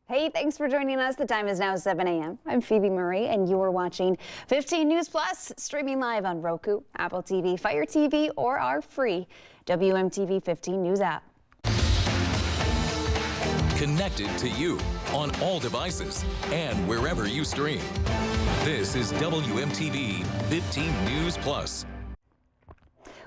Hey, thanks for joining us. The time is now 7 a.m. I'm Phoebe Murray, and you are watching 15 News Plus, streaming live on Roku, Apple TV, Fire TV, or our free WMTV 15 News app. Connected to you on all devices and wherever you stream. This is WMTV 15 News Plus.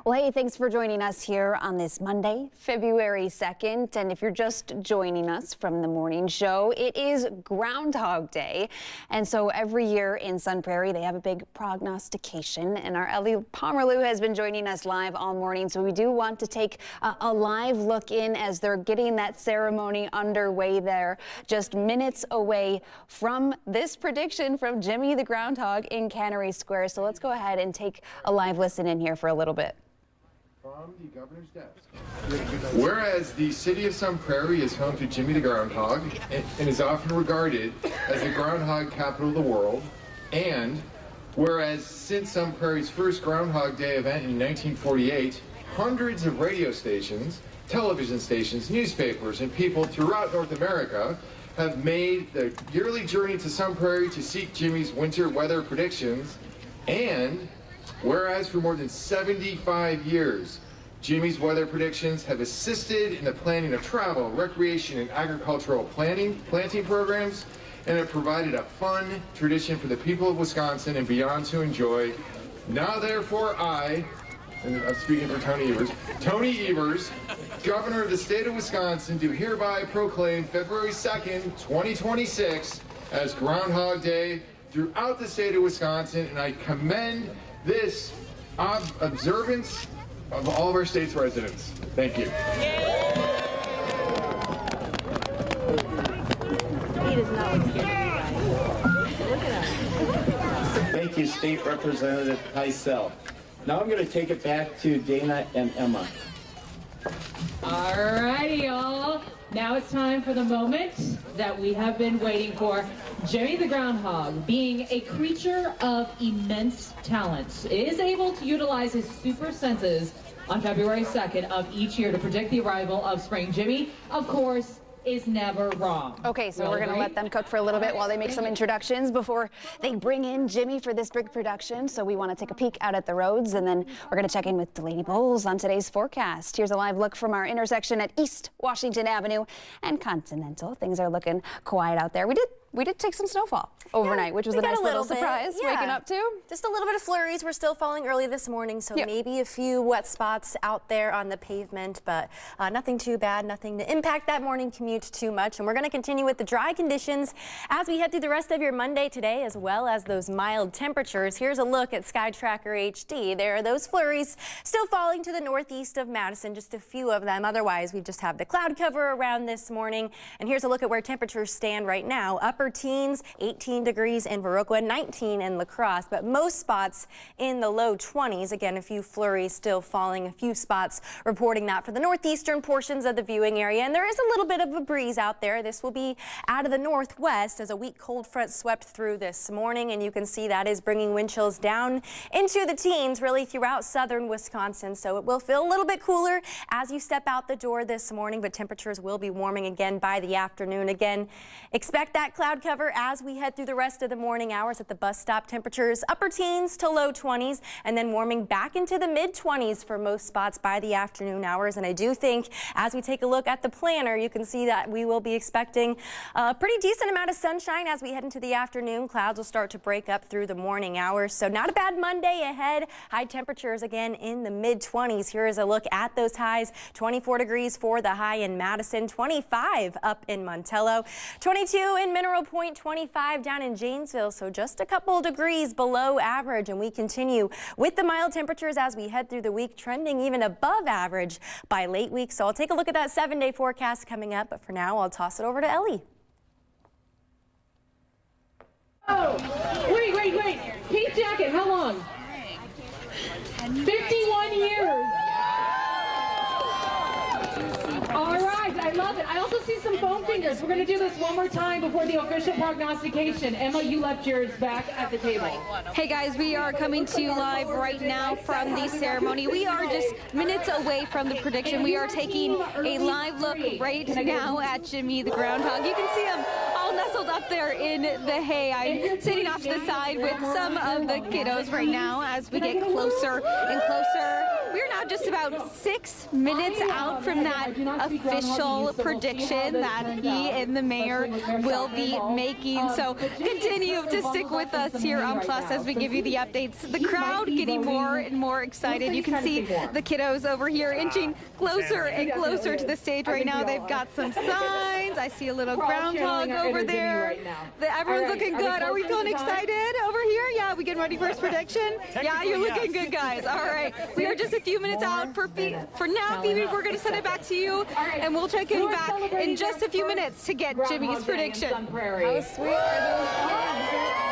Well, hey, thanks for joining us here on this Monday, February 2nd. And if you're just joining us from the morning show, it is Groundhog Day. And so every year in Sun Prairie, they have a big prognostication. And our Ellie Pomerleau has been joining us live all morning. So we do want to take a live look in as they're getting that ceremony underway there, just minutes away from this prediction from Jimmy the Groundhog in Cannery Square. So let's go ahead and take a live listen in here for a little bit. From the governor's desk. Whereas the city of Sun Prairie is home to Jimmy the Groundhog and is often regarded as the groundhog capital of the world, and whereas since Sun Prairie's first Groundhog Day event in 1948, hundreds of radio stations, television stations, newspapers, and people throughout North America have made the yearly journey to Sun Prairie to seek Jimmy's winter weather predictions, and whereas for more than 75 years, Jimmy's weather predictions have assisted in the planning of travel, recreation, and agricultural planting programs, and have provided a fun tradition for the people of Wisconsin and beyond to enjoy. Now therefore I, and I'm speaking for Tony Evers, Governor of the state of Wisconsin, do hereby proclaim February 2nd, 2026 as Groundhog Day throughout the state of Wisconsin, and I commend this observance of all of our state's residents. Thank you. He does not look scared. Look at him. Thank you, State Representative Heisel. Now I'm going to take it back to Dana and Emma. All righty, y'all. Now it's time for the moment that we have been waiting for. Jimmy the Groundhog, being a creature of immense talent, is able to utilize his super senses on February 2nd of each year to predict the arrival of spring. Jimmy, of course, is never wrong. Okay, so we're going to let them cook for a little bit while they make some introductions before they bring in Jimmy for this big production. So we want to take a peek out at the roads, and then we're going to check in with Delaney Bowles on today's forecast. Here's a live look from our intersection at East Washington Avenue and Continental. Things are looking quiet out there. We did take some snowfall overnight, which was a nice little surprise waking up to. Just a little bit of flurries. We're still falling early this morning, so maybe a few wet spots out there on the pavement, but nothing too bad, nothing to impact that morning commute too much. And we're going to continue with the dry conditions as we head through the rest of your Monday today, as well as those mild temperatures. Here's a look at Sky Tracker HD. There are those flurries still falling to the northeast of Madison, just a few of them. Otherwise, we just have the cloud cover around this morning. And here's a look at where temperatures stand right now. Upper teens, 18 degrees in Viroqua, 19 in La Crosse, but most spots in the low 20s. Again, a few flurries still falling, a few spots reporting that for the northeastern portions of the viewing area. And there is a little bit of a breeze out there. This will be out of the northwest as a weak cold front swept through this morning, and you can see that is bringing wind chills down into the teens really throughout southern Wisconsin. So it will feel a little bit cooler as you step out the door this morning, but temperatures will be warming again by the afternoon. Again, expect that cloud cover as we head through the rest of the morning hours at the bus stop. Temperatures upper teens to low 20s, and then warming back into the mid 20s for most spots by the afternoon hours. And I do think as we take a look at the planner, you can see that we will be expecting a pretty decent amount of sunshine as we head into the afternoon. Clouds will start to break up through the morning hours, so not a bad Monday ahead. High temperatures again in the mid 20s. Here is a look at those highs. 24 degrees for the high in Madison, 25 up in Montello, 22 in Mineral Point, 25 down in Janesville, so just a couple degrees below average. And we continue with the mild temperatures as we head through the week, trending even above average by late week. So I'll take a look at that 7-day forecast coming up, but for now I'll toss it over to Ellie. Oh, wait. Pink jacket, how long? 51 years. All right, I love it. I also see some foam fingers. We're going to do this one more time before the official prognostication. Emma, you left yours back at the table. Hey guys, we are coming to you live right now from the ceremony. We are just minutes away from the prediction. We are taking a live look right now at Jimmy the Groundhog. You can see him nestled up there in the hay. I'm sitting off to the side with some of the kiddos right now as we get closer and closer. We're now just about 6 minutes out from that official prediction that he and the mayor will be making. So continue to stick with us here on Plus as we give you the updates. The crowd getting more and more excited. You can see the kiddos over here inching closer and closer to the stage right now. They've got some signs. I see a little groundhog over there. Everyone's looking good. Are we feeling excited over here? Yeah, we getting ready for his prediction? Yeah, you're looking good, guys. All right. We are just a few minutes out. For now, Phoebe, we're going to send it back to you, and we'll check in back in just a few minutes to get Jimmy's prediction. How sweet are those kids?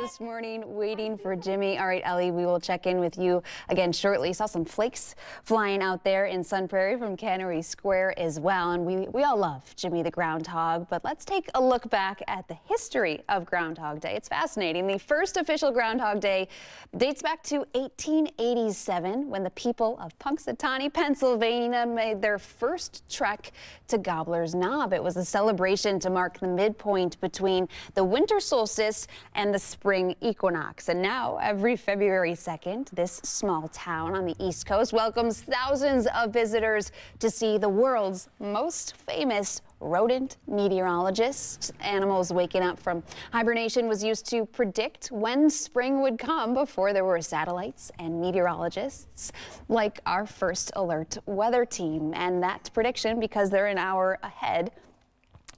This morning waiting for Jimmy. All right, Ellie, we will check in with you again shortly. Saw some flakes flying out there in Sun Prairie from Cannery Square as well. And we all love Jimmy the Groundhog, but let's take a look back at the history of Groundhog Day. It's fascinating. The first official Groundhog Day dates back to 1887 when the people of Punxsutawney, Pennsylvania made their first trek to Gobbler's Knob. It was a celebration to mark the midpoint between the winter solstice and the spring equinox. And now, every February 2nd, this small town on the East Coast welcomes thousands of visitors to see the world's most famous rodent meteorologist. Animals waking up from hibernation was used to predict when spring would come before there were satellites and meteorologists like our First Alert weather team. And that prediction, because they're an hour ahead,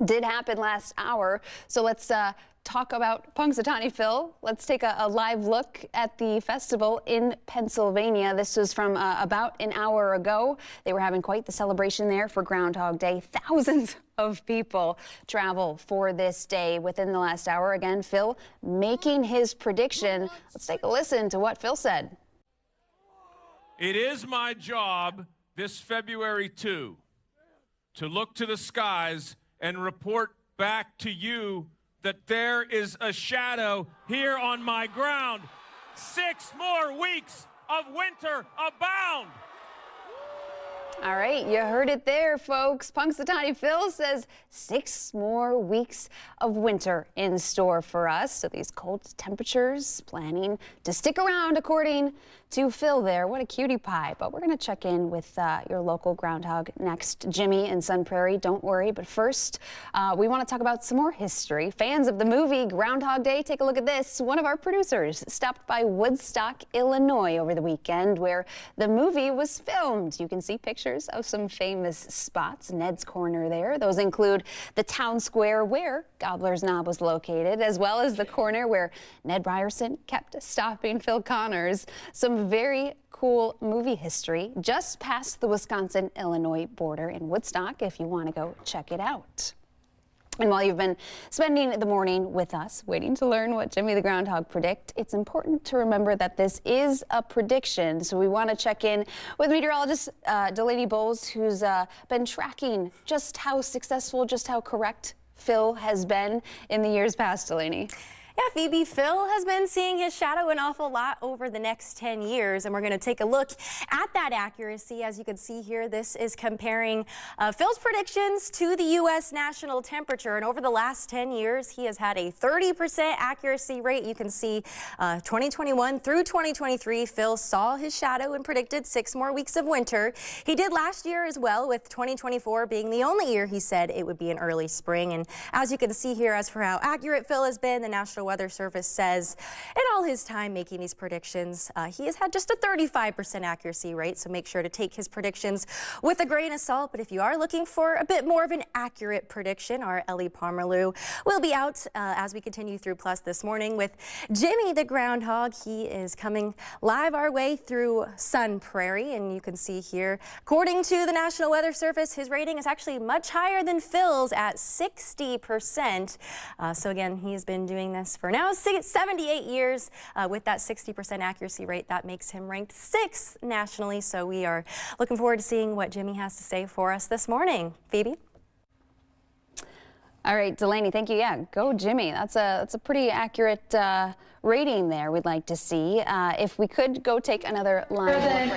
did happen last hour. So let's talk about Punxsutawney Phil. Let's take a live look at the festival in Pennsylvania. This was from about an hour ago. They were having quite the celebration there for Groundhog Day. Thousands of people travel for this day within the last hour. Again, Phil making his prediction. Let's take a listen to what Phil said. It is my job this February 2 to look to the skies and report back to you that there is a shadow here on my ground. 6 more weeks of winter abound. All right, you heard it there, folks. Punxsutawney Phil says 6 more weeks of winter in store for us. So these cold temperatures planning to stick around, according to Phil there. What a cutie pie. But we're going to check in with your local groundhog next. Jimmy in Sun Prairie, don't worry. But first, we want to talk about some more history. Fans of the movie Groundhog Day, take a look at this. One of our producers stopped by Woodstock, Illinois over the weekend where the movie was filmed. You can see pictures of some famous spots. Ned's Corner there. Those include the town square where Gobbler's Knob was located, as well as the corner where Ned Ryerson kept stopping Phil Connors. Some very cool movie history just past the Wisconsin-Illinois border in Woodstock if you want to go check it out. And while you've been spending the morning with us, waiting to learn what Jimmy the Groundhog predict, it's important to remember that this is a prediction. So we want to check in with meteorologist Delaney Bowles, who's been tracking just how successful, just how correct Phil has been in the years past. Delaney. Yeah, Phoebe, Phil has been seeing his shadow an awful lot over the next 10 years, and we're going to take a look at that accuracy. As you can see here, this is comparing Phil's predictions to the U.S. national temperature, and over the last 10 years, he has had a 30% accuracy rate. You can see 2021 through 2023, Phil saw his shadow and predicted 6 more weeks of winter. He did last year as well, with 2024 being the only year he said it would be an early spring. And as you can see here, as for how accurate Phil has been, the National Weather Service says in all his time making these predictions, he has had just a 35% accuracy rate, so make sure to take his predictions with a grain of salt. But if you are looking for a bit more of an accurate prediction, our Ellie Pomerleau will be out as we continue through Plus this morning with Jimmy the Groundhog. He is coming live our way through Sun Prairie, and you can see here, according to the National Weather Service, his rating is actually much higher than Phil's at 60%. So again, he's been doing this for now 78 years with that 60% accuracy rate. That makes him ranked 6th nationally. So we are looking forward to seeing what Jimmy has to say for us this morning. Phoebe? All right, Delaney, thank you. Yeah, go Jimmy. That's a pretty accurate rating there we'd like to see. If we could go take another line.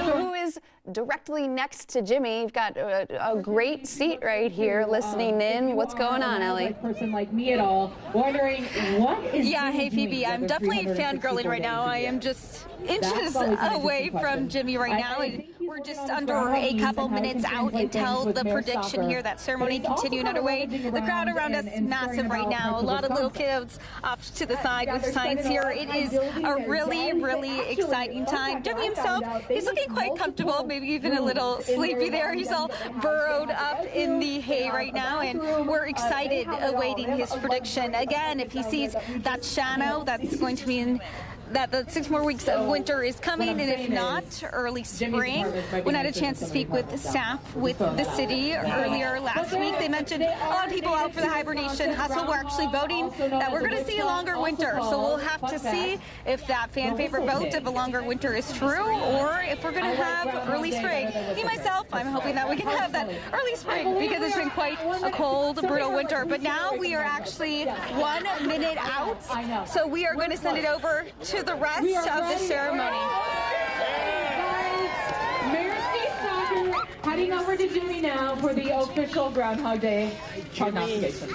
Who is directly next to Jimmy. You've got a great seat right here listening in. What's going on, Ellie? Person like me at all, wondering what is hey Phoebe, I'm definitely fangirling right now. I am just inches away from Jimmy right now, and we're just under a couple minutes out until the prediction here. That ceremony continuing underway. The crowd around us is massive right now. A lot of little kids off to the side with signs here. It is a really, really exciting time. Jimmy himself, he's looking quite comfortable, maybe even a little sleepy there. He's all burrowed up in the hay right now, and we're excited awaiting his prediction. Again, if he sees that shadow, that's going to mean that the 6 more weeks of winter is coming, and if not, early spring. When I had a chance to speak with staff with the city earlier last week, they mentioned a lot of people out for the hibernation hustle. We're actually voting that we're going to see a longer winter, so we'll have to see if that fan favorite vote of a longer winter is true, or if we're going to have early spring. Me, myself, I'm hoping that we can have that early spring, because it's been quite a cold, brutal winter, but now we are actually 1 minute out, so we are going to send it over to the rest of the ceremony. Mayor Steve Stalker heading over to Jimmy now for the official Groundhog Day prognostication.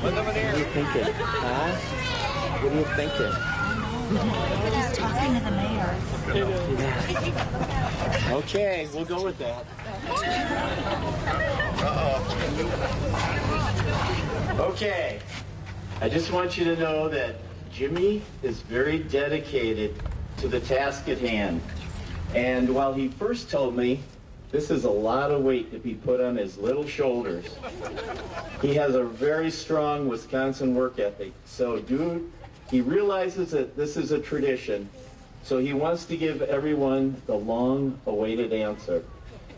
What are you thinking? Huh? What are you thinking? He's talking to the mayor. Yeah. Okay, we'll go with that. Okay. I just want you to know that Jimmy is very dedicated to the task at hand. And while he first told me this is a lot of weight to be put on his little shoulders, he has a very strong Wisconsin work ethic. So, dude, he realizes that this is a tradition, so he wants to give everyone the long-awaited answer.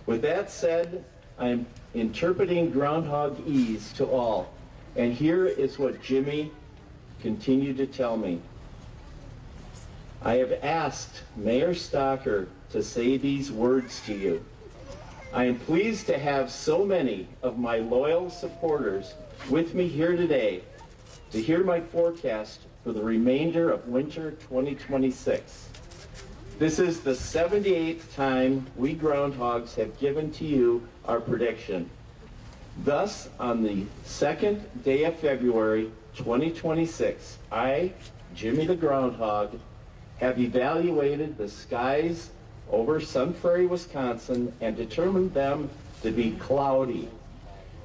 With that said, I'm interpreting Groundhog-ese to all. And here is what Jimmy continued to tell me. I have asked Mayor Stalker to say these words to you. I am pleased to have so many of my loyal supporters with me here today to hear my forecast for the remainder of winter 2026. This is the 78th time we Groundhogs have given to you our prediction. Thus, on the 2nd day of February 2026, I, Jimmy the Groundhog, have evaluated the skies over Sun Prairie, Wisconsin, and determined them to be cloudy.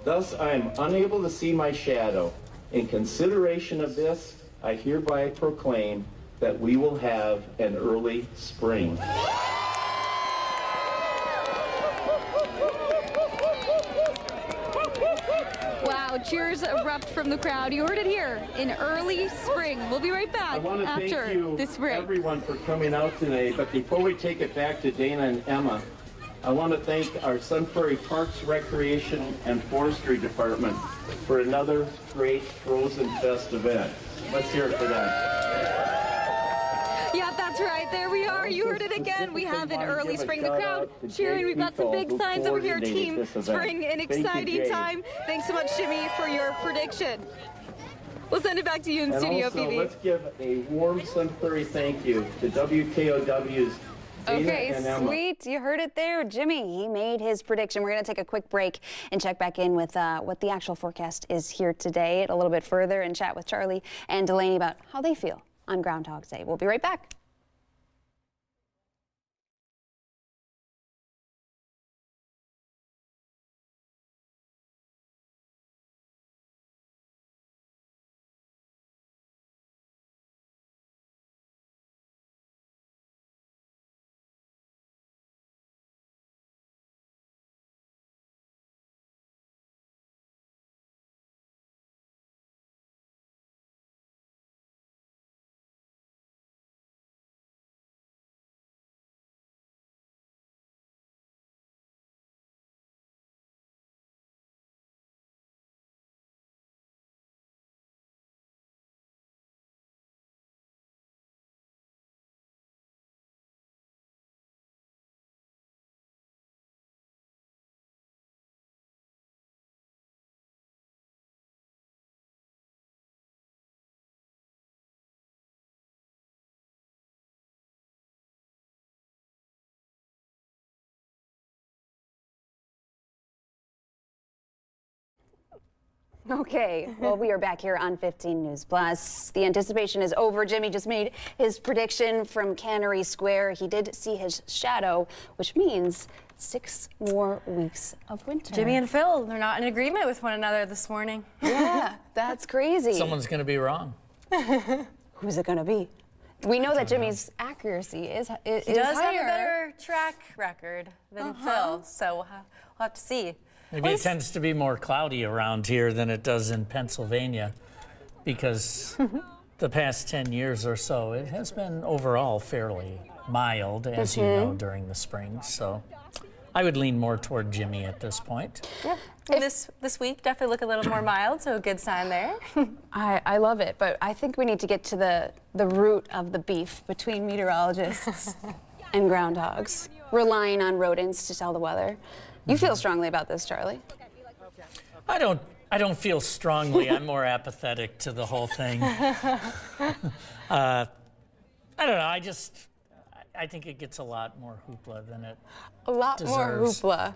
Thus, I am unable to see my shadow. In consideration of this, I hereby proclaim that we will have an early spring. Wow, cheers erupt from the crowd. You heard it here in early spring. We'll be right back I want to after thank you, this break. everyone, for coming out today. But before we take it back to Dana and Emma, I want to thank our Sun Prairie Parks, Recreation, and Forestry Department for another great Frozen Fest event. Let's hear it for them. Yeah, that's right. There we are. You heard it again. We have an early spring. The crowd cheering. We've got some big signs over here. Team Spring, an exciting time. Thanks so much, Jimmy, for your prediction. We'll send it back to you in studio, Phoebe. Let's give a warm Sun Prairie thank you to WKOW's Dana and Emma. Sweet. You heard it there. Jimmy, he made his prediction. We're going to take a quick break and check back in with what the actual forecast is here today a little bit further and chat with Charlie and Delaney about how they feel on Groundhog Day. We'll be right back. Okay, well, we are back here on 15 News Plus. The anticipation is over. Jimmy just made his prediction from Cannery Square. He did see his shadow, which means 6 more weeks of winter. Jimmy and Phil, they're not in agreement with one another this morning. Yeah, that's crazy. Someone's going to be wrong. Who's it going to be? We know that Jimmy's accuracy is higher. He does have a better track record than Phil, so we'll have to see. Maybe it tends to be more cloudy around here than it does in Pennsylvania, because the past 10 years or so, it has been overall fairly mild, as you know, during the spring. So I would lean more toward Jimmy at this point. Yeah. This week definitely look a little more mild, so a good sign there. I love it, but I think we need to get to the root of the beef between meteorologists and groundhogs, relying on rodents to tell the weather. You feel strongly about this, Charlie? I don't feel strongly. I'm more apathetic to the whole thing. I don't know. I think it gets a lot more hoopla than it deserves. More hoopla.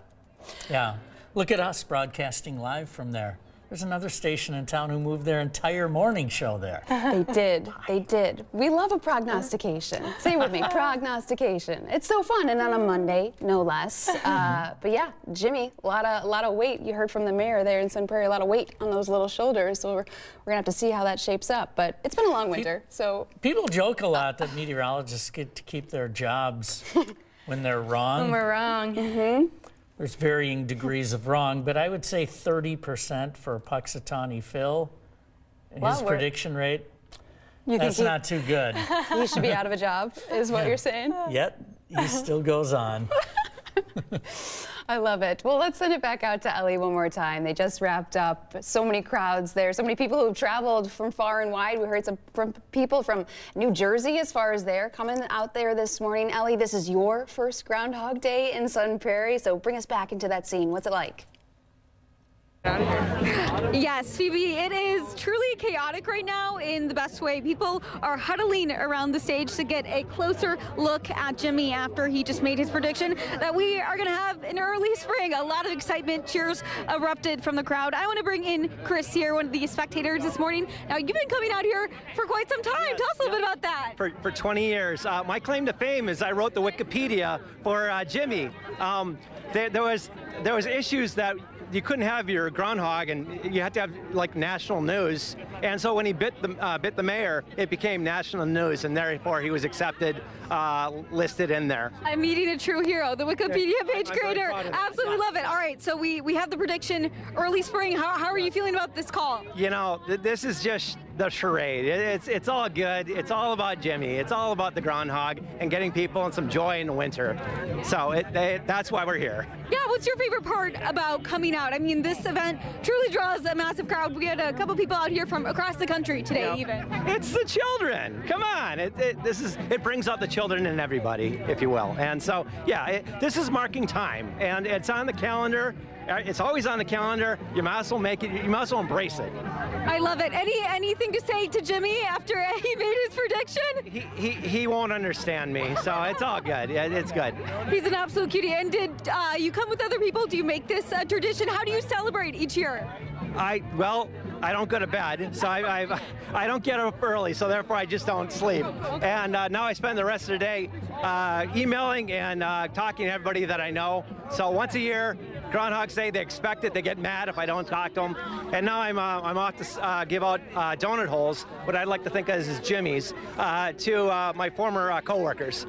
Yeah. Look at us broadcasting live from there. There's another station in town who moved their entire morning show there. They did. They did. We love a prognostication. Say it with me, prognostication. It's so fun, and on a Monday, no less. But yeah, Jimmy, a lot of weight. You heard from the mayor there in Sun Prairie, a lot of weight on those little shoulders. So we're gonna have to see how that shapes up. But it's been a long winter, so. People joke a lot that meteorologists get to keep their jobs when they're wrong. When we're wrong. There's varying degrees of wrong, but I would say 30% for Puxatawny Phil. His prediction rate, that's not too good. He should be out of a job, is what you're saying? Yet, he still goes on. I love it. Well, let's send it back out to Ellie one more time. They just wrapped up. So many crowds there. So many people who've traveled from far and wide. We heard from people from New Jersey as far as they're coming out there this morning. Ellie, this is your first Groundhog Day in Sun Prairie, so bring us back into that scene. What's it like? Yes, Phoebe, it is truly chaotic right now in the best way. People are huddling around the stage to get a closer look at Jimmy after he just made his prediction that we are going to have an early spring. A lot of excitement, cheers erupted from the crowd. I want to bring in Chris here, one of the spectators this morning. Now, you've been coming out here for quite some time. Tell us a little bit about that. For 20 years. My claim to fame is I wrote the Wikipedia for Jimmy. There was issues that you couldn't have your groundhog, and you had to have like national news. And so when he bit the mayor, it became national news, and therefore he was accepted, listed in there. I'm meeting a true hero, the Wikipedia page creator. Absolutely love it. All right, so we have the prediction, early spring. How are you feeling about this call? You know, this is just the charade. It's all good. It's all about Jimmy. It's all about the groundhog and getting people some joy in the winter. So that's why we're here. Yeah, what's your favorite part about coming out? I mean, this event truly draws a massive crowd. We had a couple people out here from across the country today, even. It's the children. Come on. It brings out the children in everybody, if you will. And so, yeah, this is marking time, and it's on the calendar. It's always on the calendar. You might as well make it. You might as well embrace it. I love it. Anything to say to Jimmy after he made his prediction? He won't understand me, so it's all good. It's good. He's an absolute cutie. And did you come with other people? Do you make this a tradition? How do you celebrate each year? I don't go to bed, so I don't get up early, so therefore I just don't sleep. And now I spend the rest of the day emailing and talking to everybody that I know. So once a year, Groundhog's Day, they expect it. They get mad if I don't talk to them. And now I'm off to give out donut holes, what I'd like to think of as Jimmy's, to my former coworkers.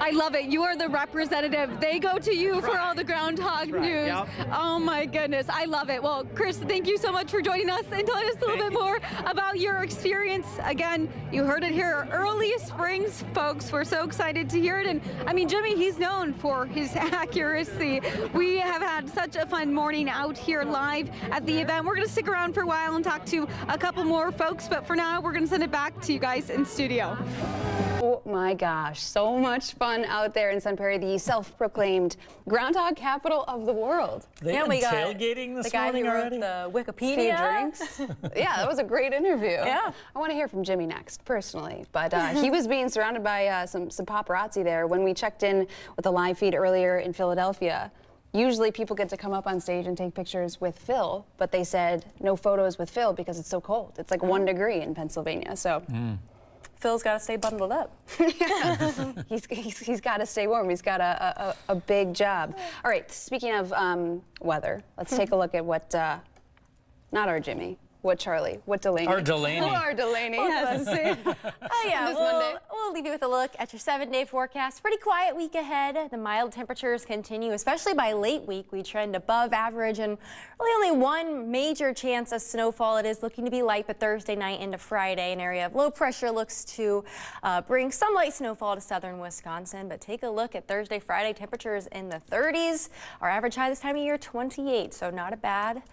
I love it. You are the representative. They go to you for all the groundhog news. Yep. Oh my goodness. I love it. Well, Chris, thank you so much for joining us and telling us a little bit more about your experience. Again, you heard it here. Early springs, folks. We're so excited to hear it. And I mean, Jimmy, he's known for his accuracy. We have had such a fun morning out here live at the event. We're going to stick around for a while and talk to a couple more folks. But for now, we're going to send it back to you guys in studio. Oh my gosh, so much fun out there in Sun Prairie, the self-proclaimed groundhog capital of the world. They've been tailgating this morning already? The guy who wrote the Wikipedia. Drinks. Yeah, that was a great interview. Yeah. I want to hear from Jimmy next, personally. But he was being surrounded by some paparazzi there when we checked in with the live feed earlier in Philadelphia. Usually people get to come up on stage and take pictures with Phil, but they said no photos with Phil because it's so cold. It's like 1 degree in Pennsylvania, so. Phil's got to stay bundled up. He's got to stay warm. He's got a big job. All right, speaking of weather, let's take a look at what, not our Jimmy, what Charlie, what Delaney. Our Delaney. Our Delaney has to say. Oh yeah, we'll leave you with a look at your 7-day forecast. Pretty quiet week ahead. The mild temperatures continue, especially by late week. We trend above average and really only one major chance of snowfall. It is looking to be light, but Thursday night into Friday, an area of low pressure looks to bring some light snowfall to southern Wisconsin. But take a look at Thursday, Friday, temperatures in the 30s. Our average high this time of year, 28, so not a bad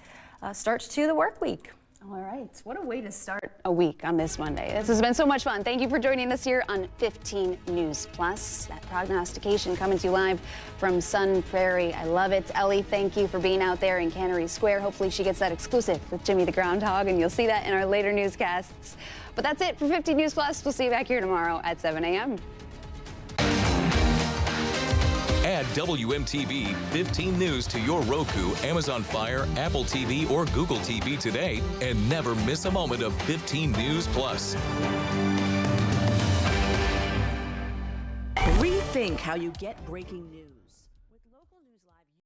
start to the work week. All right, what a way to start a week on this Monday. This has been so much fun. Thank you for joining us here on 15 News Plus. That prognostication coming to you live from Sun Prairie. I love it. Ellie, thank you for being out there in Cannery Square. Hopefully she gets that exclusive with Jimmy the Groundhog, and you'll see that in our later newscasts. But that's it for 15 News Plus. We'll see you back here tomorrow at 7 a.m. Add WMTV 15 News to your Roku, Amazon Fire, Apple TV, or Google TV today and never miss a moment of 15 News Plus. Rethink how you get breaking news.